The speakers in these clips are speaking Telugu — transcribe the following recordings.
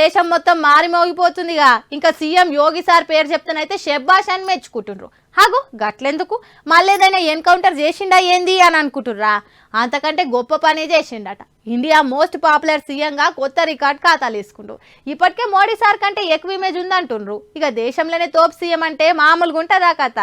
దేశం మొత్తం మారి మోగిపోతుందిగా. ఇంకా సీఎం యోగి సార్ పేరు చెప్తానైతే షెబ్బాష్ అని మెచ్చుకుంటుండ్రు. హాగు గట్లెందుకు, మళ్ళేదైనా ఎన్కౌంటర్ చేసిండా ఏంది అని అనుకుంటుర్రా? అంతకంటే గొప్ప పనే చేసిండట. ఇండియా మోస్ట్ పాపులర్ సీఎంగా కొత్త రికార్డ్ ఖాతాలు వేసుకుంటూ ఇప్పటికే మోడీ సార్ కంటే ఎక్కువ ఇమేజ్ ఉందంటుండ్రు. ఇక దేశంలోనే తోపు సీఎం అంటే మామూలుగా ఉంటుందా కథ?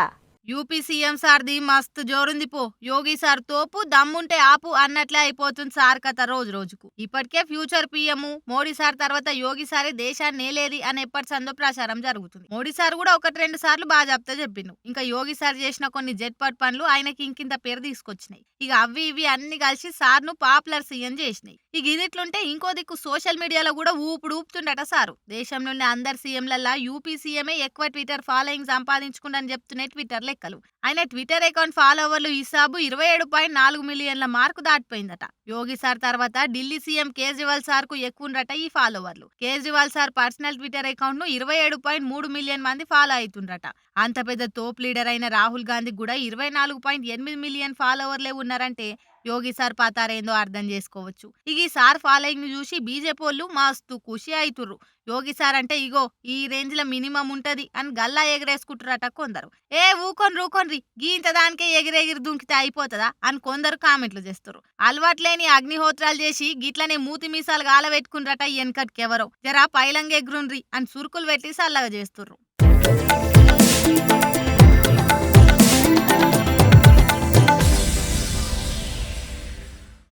యూపీ సీఎం సార్ది మస్తు జోరుంది పో. యోగి సార్ తోపు, దమ్ముంటే ఆపు అన్నట్లే అయిపోతుంది సార్ కథ రోజు రోజుకు. ఇప్పటికే ఫ్యూచర్ పీఎం మోడీ సార్ తర్వాత యోగి సారే దేశాన్ని నేలేది అని ఎప్పటి సందో ప్రచారం జరుగుతుంది. మోడీ సార్ కూడా 1-2 సార్లు బాగా చెప్తా చెప్పిండు. ఇంకా యోగి సార్ చేసిన కొన్ని జెట్పట్ పనులు ఆయనకి ఇంకింత పేరు తీసుకొచ్చినాయి. ఇక అవి ఇవి అన్ని కలిసి సార్ ను పాపులర్ సీఎం చేసినాయి. ఇక ఇదిట్లుంటే ఇంకో దిక్కు సోషల్ మీడియాలో కూడా ఊపుతుండట సారు. దేశంలోని అందరు సీఎంలల్లా యూపీ సీఎమే ఎక్కువ ట్విట్టర్ ఫాలోయింగ్ సంపాదించుకుందని చెప్తున్నాయి ట్విట్టర్ లెక్కలు. ఆయన ట్విట్టర్ అకౌంట్ ఫాలోవర్లు హిసాబు 27.4 మిలియన్ల మార్కు దాటిపోయిందట. యోగి సార్ తర్వాత ఢిల్లీ సీఎం కేజ్రీవాల్ సార్ కు ఎక్కువ ఉండట ఈ ఫాలోవర్లు. Kejriwal sir personal Twitter account ను 27.3 మిలియన్ మంది ఫాలో అవుతుండట. అంత పెద్ద తోప్ లీడర్ అయిన రాహుల్ గాంధీ కూడా 24.8 మిలియన్ ఫాలోవర్లే ఉన్నారంటే యోగి సార్ పాతారేందో అర్థం చేసుకోవచ్చు. ఇక ఈ సార్ ఫాలోయింగ్ ని చూసి బీజేపీ వాళ్ళు మస్తు ఖుషి అవుతుర్రు. యోగి సార్ అంటే ఇగో ఈ రేంజ్ లో మినిమం ఉంటది అని గల్లా ఎగరేసుకుంటురట కొందరు. ఊకొన్రి గీంత దానికే ఎగిరెగిరి దుంకితే అయిపోతుందా అని కొందరు కామెంట్లు చేస్తారు. అలవాట్లేని అగ్నిహోత్రాలు చేసి గిట్లనే మూతి మీసాలు గాలబెట్టుకున్నరట వెనకటికెవరో. జరా పైలంగెగ్రుండ్రి అని సురుకులు పెట్టి సల్లగా చేస్తుర్రు.